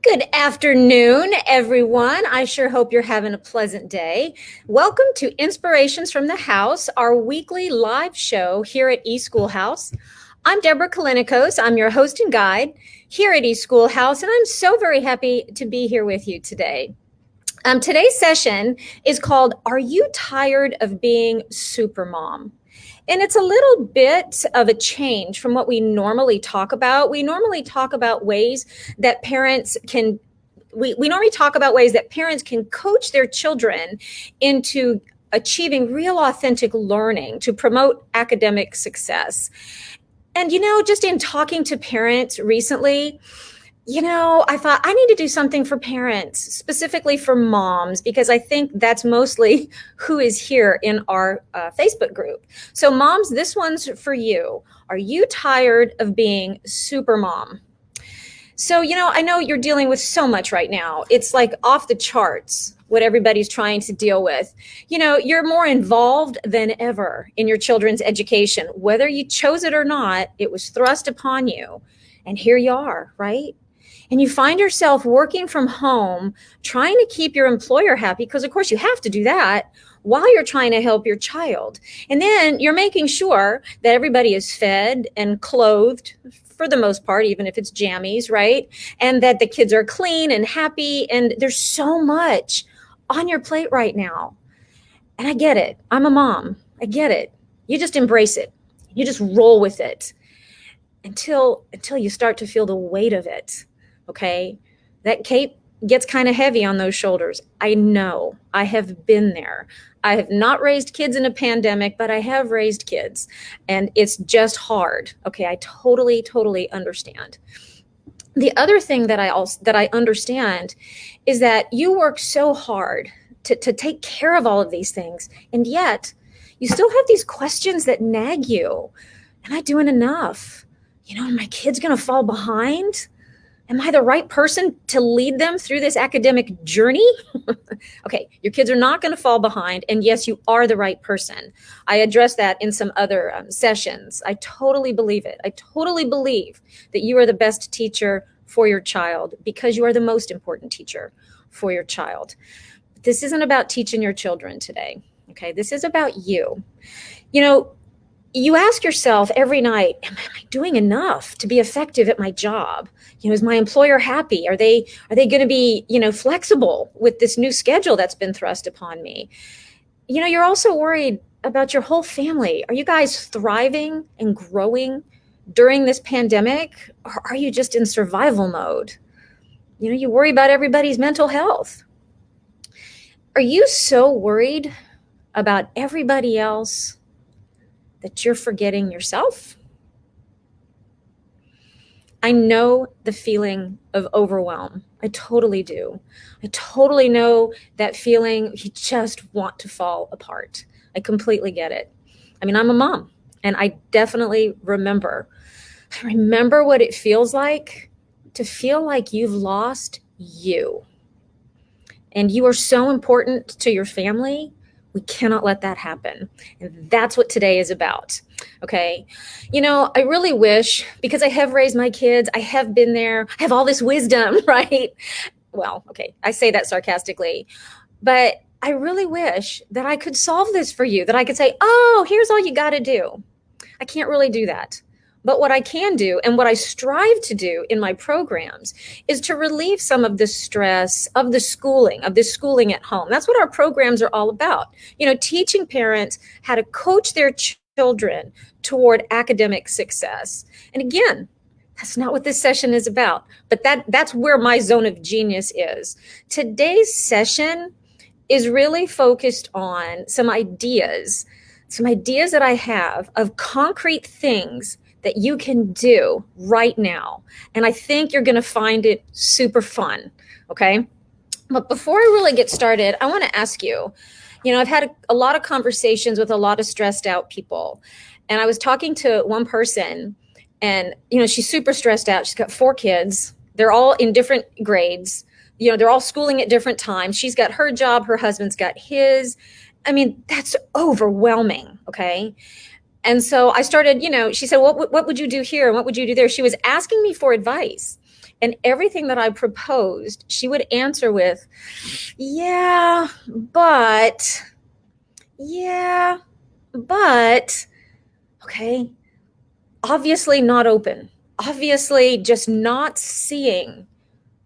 Good afternoon, everyone. I sure hope you're having a pleasant day. Welcome to Inspirations from the House, our weekly live show here at E-Schoolhouse. I'm Deborah Kalinikos. I'm your host and guide here at E-Schoolhouse, and I'm so very happy to be here with you today. Today's session is called Are You Tired of Being Supermom? And it's a little bit of a change from what we normally talk about. We normally talk about ways that parents can we normally talk about ways that parents can coach their children into achieving real authentic learning to promote academic success. And just in talking to parents recently, I thought I need to do something for parents, specifically for moms, because I think that's mostly who is here in our Facebook group. So moms, this one's for you. Are you tired of being super mom? So, I know you're dealing with so much right now. It's like off the charts what everybody's trying to deal with. You're more involved than ever in your children's education. Whether you chose it or not, it was thrust upon you. And here you are, right? And you find yourself working from home, trying to keep your employer happy, because of course you have to do that while you're trying to help your child. And then you're making sure that everybody is fed and clothed for the most part, even if it's jammies, right? And that the kids are clean and happy. And there's so much on your plate right now. And I get it. I'm a mom. I get it. You just embrace it. You just roll with it until you start to feel the weight of it. Okay, that cape gets kind of heavy on those shoulders. I know. I have been there. I have not raised kids in a pandemic, but I have raised kids, and it's just hard. Okay, I totally understand. The other thing that I understand is that you work so hard to take care of all of these things, and yet you still have these questions that nag you. Am I doing enough? Are my kids going to fall behind? Am I the right person to lead them through this academic journey? Okay, your kids are not going to fall behind. And yes, you are the right person. I addressed that in some other sessions. I totally believe it. I totally believe that you are the best teacher for your child because you are the most important teacher for your child. But this isn't about teaching your children today. Okay, this is about you. You ask yourself every night, am I doing enough to be effective at my job? Is my employer happy? Are they going to be, flexible with this new schedule that's been thrust upon me? You're also worried about your whole family. Are you guys thriving and growing during this pandemic? Or are you just in survival mode? You worry about everybody's mental health. Are you so worried about everybody else that you're forgetting yourself? I know the feeling of overwhelm. I totally do. I totally know that feeling. You just want to fall apart. I completely get it. I mean, I'm a mom, and I definitely remember what it feels like to feel like you've lost you. And you are so important to your family. We cannot let that happen. And that's what today is about. Okay. I really wish, because I have raised my kids, I have been there, I have all this wisdom, right? Well, okay, I say that sarcastically, but I really wish that I could solve this for you, that I could say, oh, here's all you got to do. I can't really do that. But what I can do and what I strive to do in my programs is to relieve some of the stress of the schooling at home. That's what our programs are all about. Teaching parents how to coach their children toward academic success. And again, that's not what this session is about, but that's where my zone of genius is. Today's session is really focused on some ideas that I have of concrete things that you can do right now. And I think you're going to find it super fun. Okay. But before I really get started, I want to ask you, I've had a lot of conversations with a lot of stressed out people. And I was talking to one person and, she's super stressed out. She's got 4 kids. They're all in different grades. They're all schooling at different times. She's got her job. Her husband's got his. I mean, that's overwhelming. Okay. And so I started, she said, what would you do here? And what would you do there? She was asking me for advice. And everything that I proposed, she would answer with, yeah, but, yeah, but, okay, obviously not open, obviously just not seeing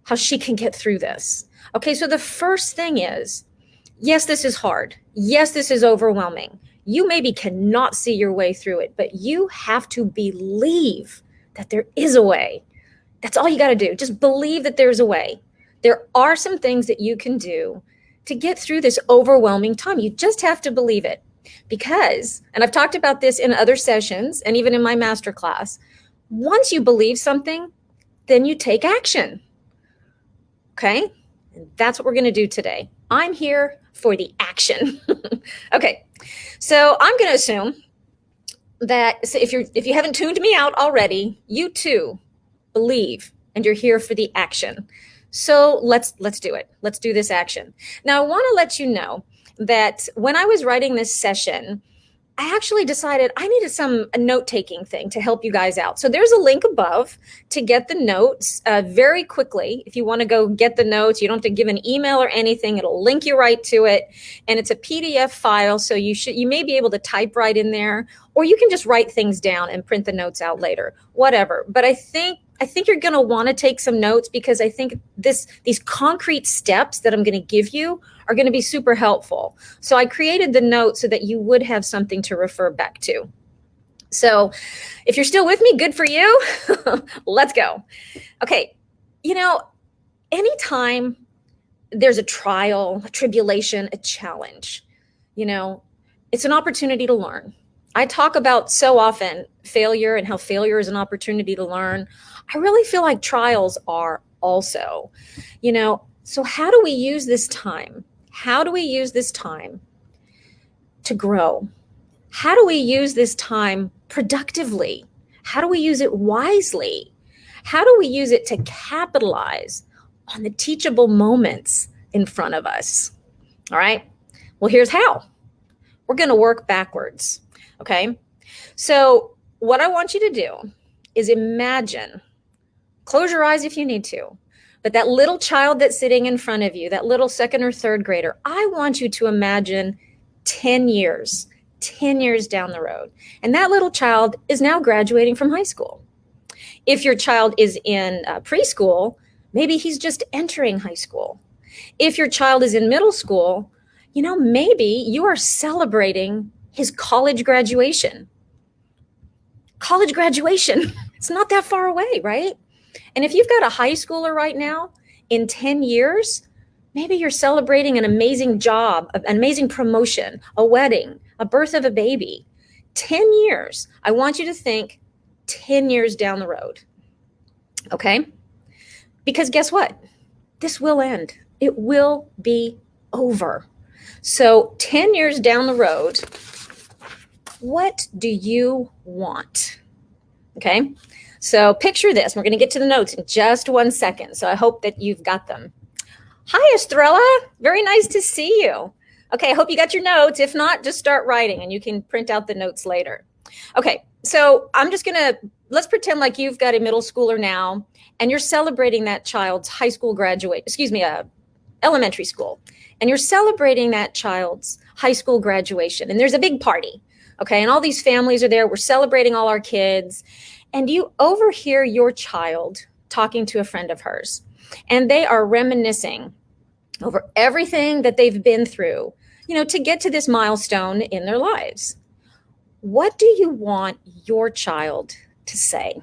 how she can get through this. Okay, so the first thing is, yes, this is hard. Yes, this is overwhelming. You maybe cannot see your way through it, but you have to believe that there is a way. That's all you got to do. Just believe that there's a way. There are some things that you can do to get through this overwhelming time. You just have to believe it. Because, and I've talked about this in other sessions and even in my masterclass, once you believe something, then you take action. Okay? And that's what we're going to do today. I'm here for the action. Okay. So I'm going to assume that so if you haven't tuned me out already, you too believe and you're here for the action. So let's do it. Let's do this action. Now I want to let you know that when I was writing this session, I actually decided I needed a note-taking thing to help you guys out. So there's a link above to get the notes very quickly. If you want to go get the notes, you don't have to give an email or anything. It'll link you right to it. And it's a PDF file, so you may be able to type right in there, or you can just write things down and print the notes out later, whatever. But I think you're going to want to take some notes because I think these concrete steps that I'm going to give you are going to be super helpful. So I created the notes so that you would have something to refer back to. So if you're still with me, good for you. Let's go. Okay. Anytime there's a trial, a tribulation, a challenge, it's an opportunity to learn. I talk about so often failure and how failure is an opportunity to learn. I really feel like trials are also, so how do we use this time? How do we use this time to grow? How do we use this time productively? How do we use it wisely? How do we use it to capitalize on the teachable moments in front of us? All right. Well, here's how. We're going to work backwards. Okay. So what I want you to do is imagine, close your eyes if you need to, but that little child that's sitting in front of you, that little second or third grader, I want you to imagine 10 years down the road. And that little child is now graduating from high school. If your child is in preschool, maybe he's just entering high school. If your child is in middle school, maybe you are celebrating his college graduation. College graduation, it's not that far away, right? And if you've got a high schooler right now, in 10 years, maybe you're celebrating an amazing job, an amazing promotion, a wedding, a birth of a baby. 10 years. I want you to think 10 years down the road. Okay? Because guess what? This will end. It will be over. So 10 years down the road, what do you want? Okay? So picture this. We're going to get to the notes in just 1 second. So I hope that you've got them. Hi, Estrella. Very nice to see you. Okay, I hope you got your notes. If not, just start writing and you can print out the notes later. Okay, so let's pretend like you've got a middle schooler now and you're celebrating that child's high school elementary school. And you're celebrating that child's high school graduation. And there's a big party. Okay, and all these families are there. We're celebrating all our kids. And you overhear your child talking to a friend of hers. And they are reminiscing over everything that they've been through, to get to this milestone in their lives. What do you want your child to say?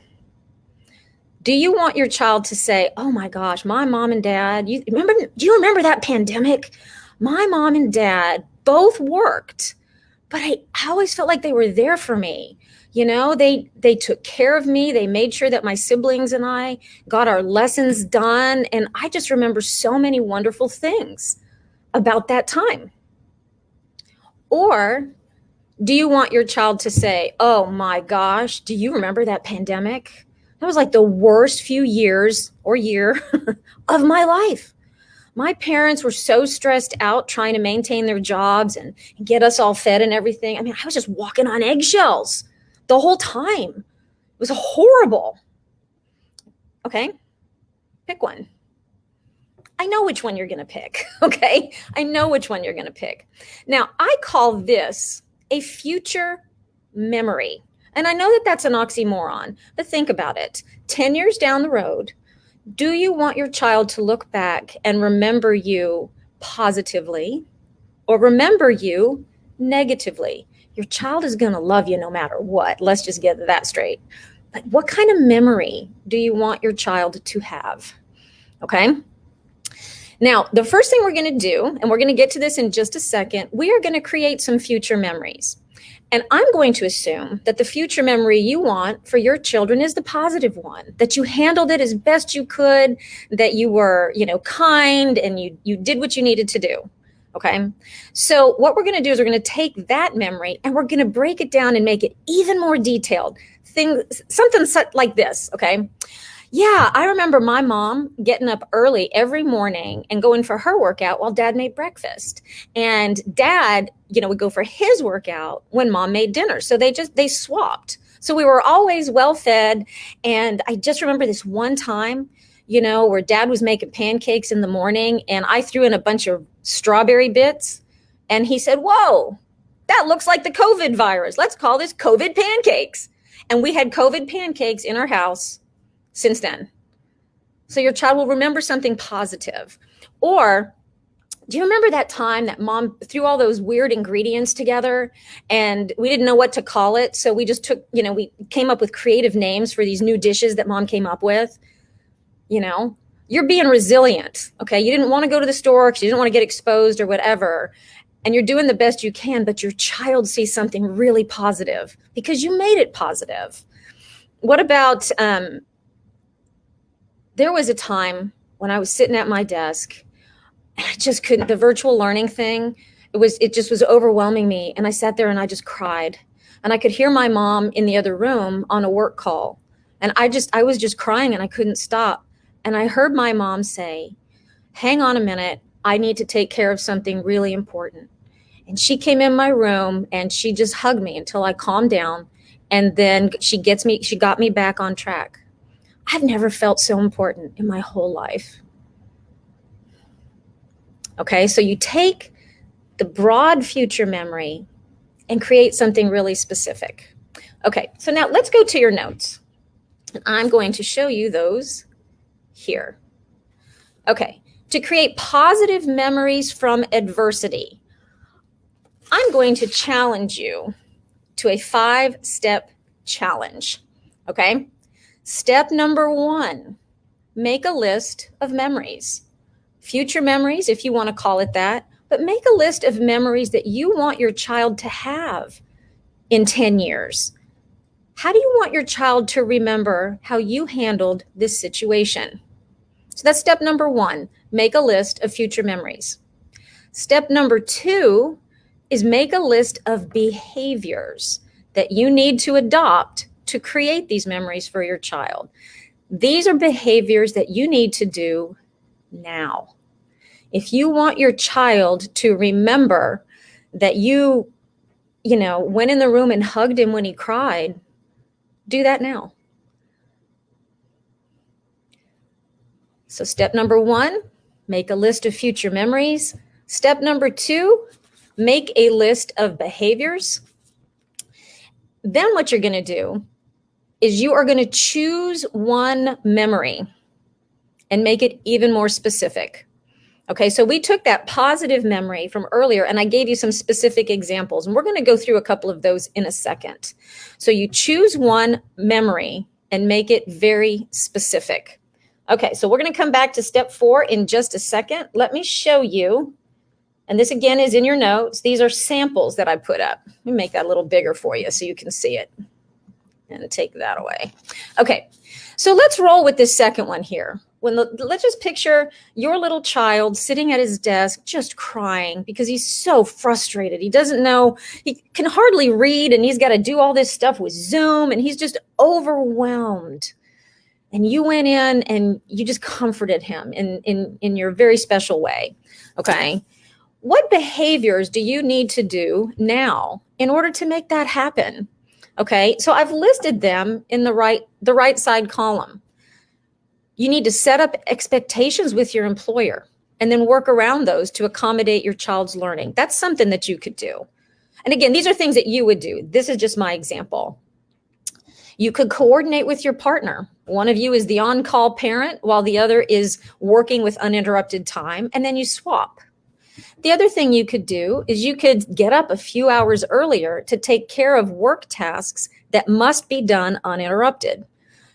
Do you want your child to say, oh my gosh, my mom and dad, do you remember that pandemic? My mom and dad both worked, but I always felt like they were there for me. They took care of me. They made sure that my siblings and I got our lessons done. And I just remember so many wonderful things about that time. Or do you want your child to say, oh my gosh, do you remember that pandemic? That was like the worst few years or year of my life. My parents were so stressed out trying to maintain their jobs and get us all fed and everything. I mean, I was just walking on eggshells the whole time. It was horrible. Okay, pick one. I know which one you're going to pick, okay? I know which one you're going to pick. Now, I call this a future memory. And I know that that's an oxymoron, but think about it. 10 years down the road, do you want your child to look back and remember you positively or remember you negatively? Your child is going to love you no matter what. Let's just get that straight. But what kind of memory do you want your child to have? Okay? Now, the first thing we're going to do, and we're going to get to this in just a second, we are going to create some future memories. And I'm going to assume that the future memory you want for your children is the positive one, that you handled it as best you could, that you were, kind and you did what you needed to do. Okay. So what we're going to do is we're going to take that memory and we're going to break it down and make it even more detailed. Something like this. Okay. Yeah, I remember my mom getting up early every morning and going for her workout while dad made breakfast. And dad, would go for his workout when mom made dinner. So they swapped. So we were always well fed. And I just remember this one time, where dad was making pancakes in the morning and I threw in a bunch of strawberry bits. And he said, "Whoa, that looks like the COVID virus. Let's call this COVID pancakes." And we had COVID pancakes in our house since then. So your child will remember something positive. Or do you remember that time that mom threw all those weird ingredients together and we didn't know what to call it? So we just took, we came up with creative names for these new dishes that mom came up with. You're being resilient. Okay. You didn't want to go to the store because you didn't want to get exposed or whatever. And you're doing the best you can, but your child sees something really positive because you made it positive. What about, there was a time when I was sitting at my desk and I just couldn't, the virtual learning thing, it just was overwhelming me. And I sat there and I just cried and I could hear my mom in the other room on a work call. And I was just crying and I couldn't stop. And I heard my mom say, "Hang on a minute. I need to take care of something really important." And she came in my room and she just hugged me until I calmed down. And then she got me back on track. I've never felt so important in my whole life. Okay, so you take the broad future memory and create something really specific. Okay, so now let's go to your notes. And I'm going to show you those here. Okay, to create positive memories from adversity, I'm going to challenge you to a 5-step challenge. Okay? Step number 1, make a list of memories. Future memories, if you want to call it that, but make a list of memories that you want your child to have in 10 years. How do you want your child to remember how you handled this situation? So that's step number 1, make a list of future memories. Step number 2 is make a list of behaviors that you need to adopt to create these memories for your child. These are behaviors that you need to do now. If you want your child to remember that you went in the room and hugged him when he cried, do that now. So step number 1, make a list of future memories. Step number 2, make a list of behaviors. Then what you're going to do is you are going to choose one memory and make it even more specific. Okay, so we took that positive memory from earlier and I gave you some specific examples, and we're going to go through a couple of those in a second. So you choose one memory and make it very specific. Okay, so we're going to come back to step 4 in just a second. Let me show you, and this again is in your notes. These are samples that I put up. Let me make that a little bigger for you so you can see it. And take that away. Okay, so let's roll with this second one here. Let's just picture your little child sitting at his desk just crying because he's so frustrated. He doesn't know, he can hardly read, and he's got to do all this stuff with Zoom, and he's just overwhelmed. and you went in and you just comforted him in your very special way. Okay. What behaviors do you need to do now in order to make that happen? Okay. So I've listed them in the right side column. You need to set up expectations with your employer and then work around those to accommodate your child's learning. That's something that you could do. And again, these are things that you would do. This is just my example. You could coordinate with your partner. One of you is the on-call parent while the other is working with uninterrupted time, and then you swap. The other thing you could do is you could get up a few hours earlier to take care of work tasks that must be done uninterrupted.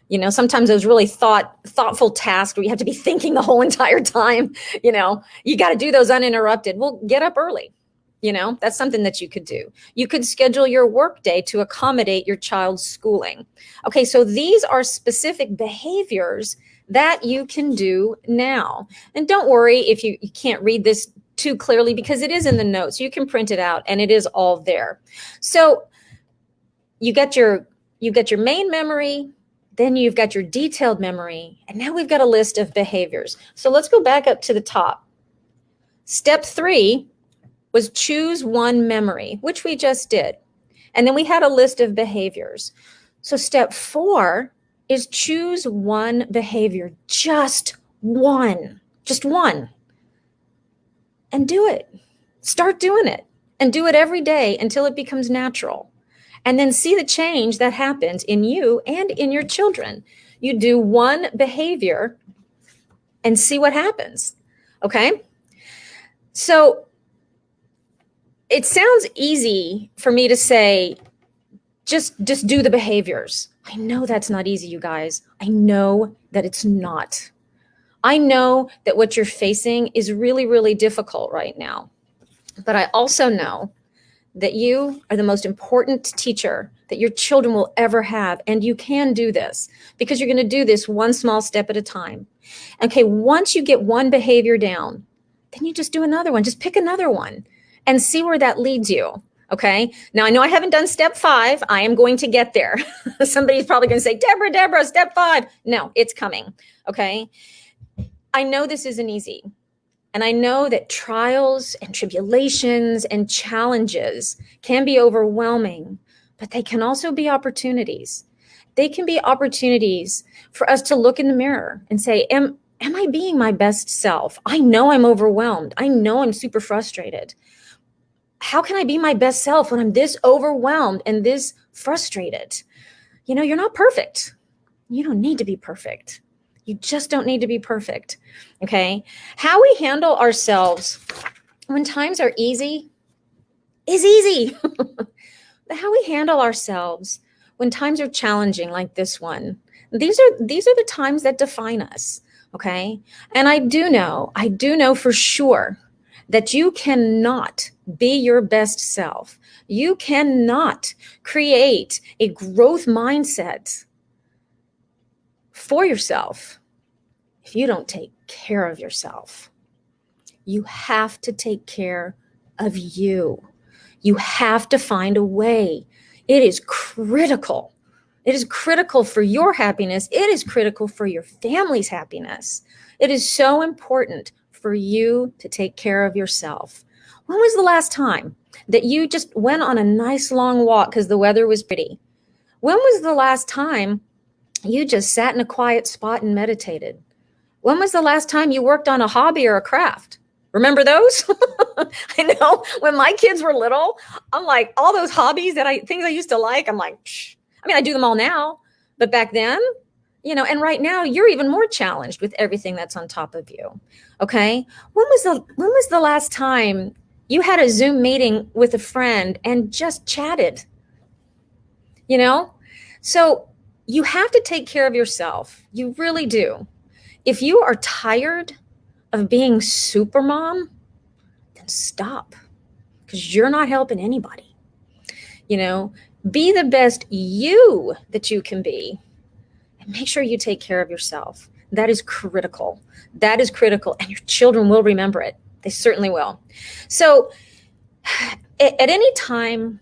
You know, sometimes those really thoughtful tasks where you have to be thinking the whole entire time, you got to do those uninterrupted. Well, get up early. That's something that you could do. You could schedule your work day to accommodate your child's schooling. Okay, so these are specific behaviors that you can do now. And don't worry if you can't read this too clearly, because it is in the notes. You can print it out and it is all there. So you got your main memory, then you've got your detailed memory, and now we've got a list of behaviors. So let's go back up to the top. Step 3 was choose one memory, which we just did. And then we had a list of behaviors. So step 4 is choose one behavior, just one, and do it. Start doing it and do it every day until it becomes natural. And then see the change that happens in you and in your children. You do one behavior and see what happens. Okay? So it sounds easy for me to say, just do the behaviors. I know that's not easy, you guys. I know that it's not. I know that what you're facing is really, really difficult right now. But I also know that you are the most important teacher that your children will ever have. And you can do this because you're going to do this one small step at a time. Okay, once you get one behavior down, then you just do another one. Just pick another one and see where that leads you. Okay. Now I know I haven't done step 5. I am going to get there. Somebody's probably going to say, Deborah, step 5. No, it's coming. Okay. I know this isn't easy. And I know that trials and tribulations and challenges can be overwhelming, but they can also be opportunities. They can be opportunities for us to look in the mirror and say, am I being my best self? I know I'm overwhelmed. I know I'm super frustrated. How can I be my best self when I'm this overwhelmed and this frustrated? You're not perfect. You don't need to be perfect. You just don't need to be perfect. Okay. How we handle ourselves when times are easy is easy. How we handle ourselves when times are challenging like this one, these are the times that define us. Okay. And I do know for sure that you cannot be your best self. You cannot create a growth mindset for yourself if you don't take care of yourself. You have to take care of you. You have to find a way. It is critical. It is critical for your happiness. It is critical for your family's happiness. It is so important for you to take care of yourself. When was the last time that you just went on a nice long walk because the weather was pretty? When was the last time you just sat in a quiet spot and meditated? When was the last time you worked on a hobby or a craft? Remember those? I know when my kids were little, I'm like, all those hobbies things I used to like, I'm like, psh. I mean, I do them all now, but back then, and right now you're even more challenged with everything that's on top of you. Okay. When was the last time you had a Zoom meeting with a friend and just chatted? So you have to take care of yourself. You really do. If you are tired of being super mom, then stop, because you're not helping anybody. Be the best you that you can be, and make sure you take care of yourself. That is critical. That is critical. And your children will remember it. They certainly will. So at any time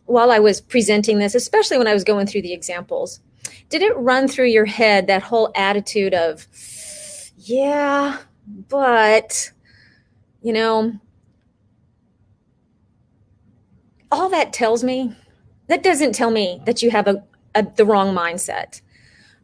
while I was presenting this, especially when I was going through the examples, did it run through your head that whole attitude of, yeah, but, you know, all that tells me, that doesn't tell me that you have the wrong mindset.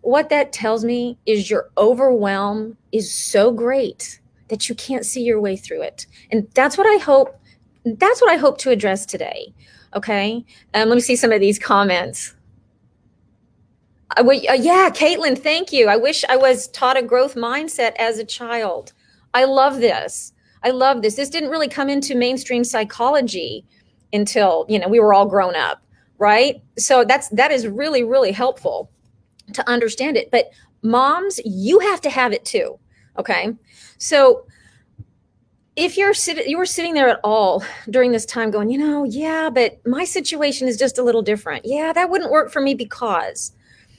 What that tells me is your overwhelm is so great that you can't see your way through it. And that's what I hope to address today. Okay. Let me see some of these comments. Yeah, Caitlin, thank you. I wish I was taught a growth mindset as a child. I love this. I love this. This didn't really come into mainstream psychology until, we were all grown up, right? So that is really, really helpful to understand it. But moms, you have to have it too. Okay. So if you were sitting there at all during this time going, yeah, but my situation is just a little different. Yeah, that wouldn't work for me because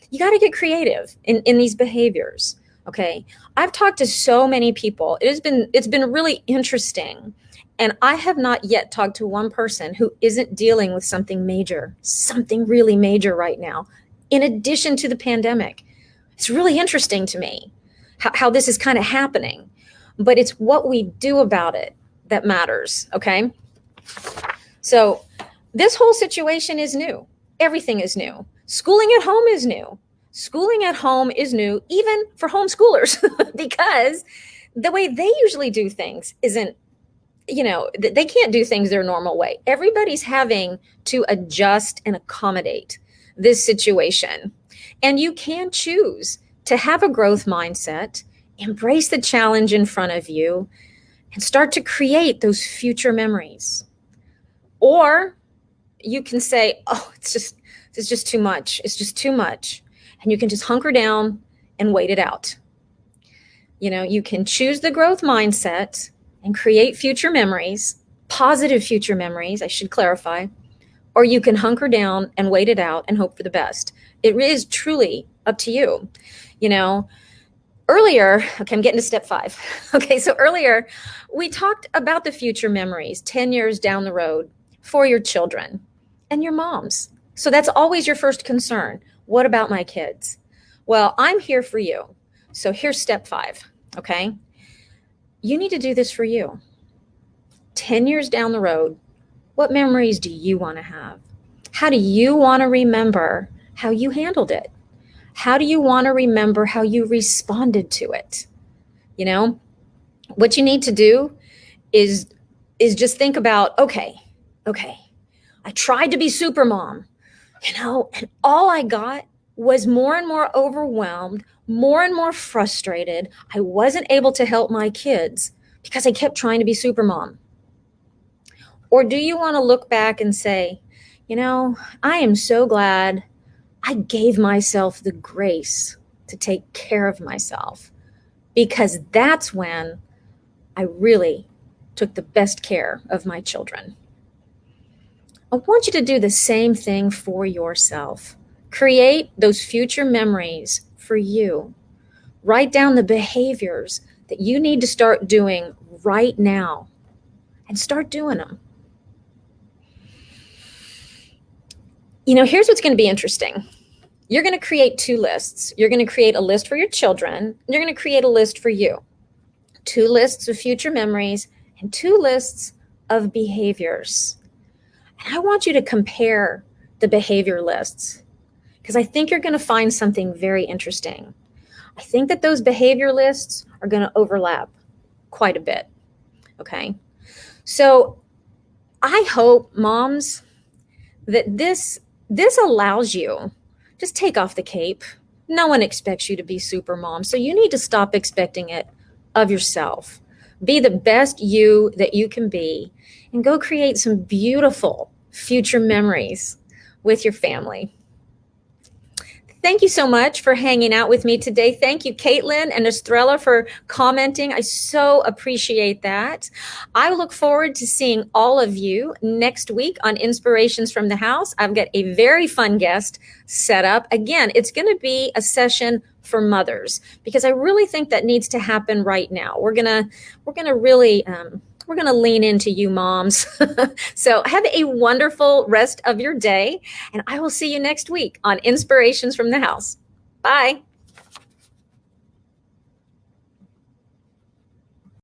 you got to get creative in these behaviors. Okay. I've talked to so many people. It's been really interesting. And I have not yet talked to one person who isn't dealing with something major, something really major right now, in addition to the pandemic. It's really interesting to me how this is kind of happening, but it's what we do about it that matters. Okay. So this whole situation is new. Everything is new. Schooling at home is new. Schooling at home is new, even for homeschoolers, because the way they usually do things isn't, they can't do things their normal way. Everybody's having to adjust and accommodate this situation. And you can choose to have a growth mindset, embrace the challenge in front of you, and start to create those future memories. Or you can say, oh, it's just too much. It's just too much. And you can just hunker down and wait it out. You can choose the growth mindset and create future memories, positive future memories, I should clarify, or you can hunker down and wait it out and hope for the best. It is truly up to you. Earlier, okay, I'm getting to step 5. Okay, so earlier we talked about the future memories 10 years down the road for your children and your moms. So that's always your first concern. What about my kids? Well, I'm here for you. So here's step 5, okay? You need to do this for you. 10 years down the road, what memories do you want to have? How do you want to remember how you handled it? How do you want to remember how you responded to it? What you need to do is just think about, okay, I tried to be super mom, and all I got was more and more overwhelmed, more and more frustrated. I wasn't able to help my kids because I kept trying to be super mom. Or do you want to look back and say, I am so glad I gave myself the grace to take care of myself, because that's when I really took the best care of my children. I want you to do the same thing for yourself. Create those future memories for you. Write down the behaviors that you need to start doing right now and start doing them. Here's what's going to be interesting. You're going to create 2 lists. You're going to create a list for your children, and you're going to create a list for you. 2 lists of future memories and 2 lists of behaviors. And I want you to compare the behavior lists, because I think you're going to find something very interesting. I think that those behavior lists are going to overlap quite a bit. Okay. So I hope, moms, that this allows you, just take off the cape. No one expects you to be super mom. So you need to stop expecting it of yourself. Be the best you that you can be, and go create some beautiful future memories with your family. Thank you so much for hanging out with me today. Thank you, Caitlin and Estrella, for commenting. I so appreciate that. I look forward to seeing all of you next week on Inspirations from the House. I've got a very fun guest set up. Again, it's going to be a session for mothers, because I really think that needs to happen right now. We're gonna really we're going to lean into you, moms. So have a wonderful rest of your day, and I will see you next week on Inspirations from the House. Bye.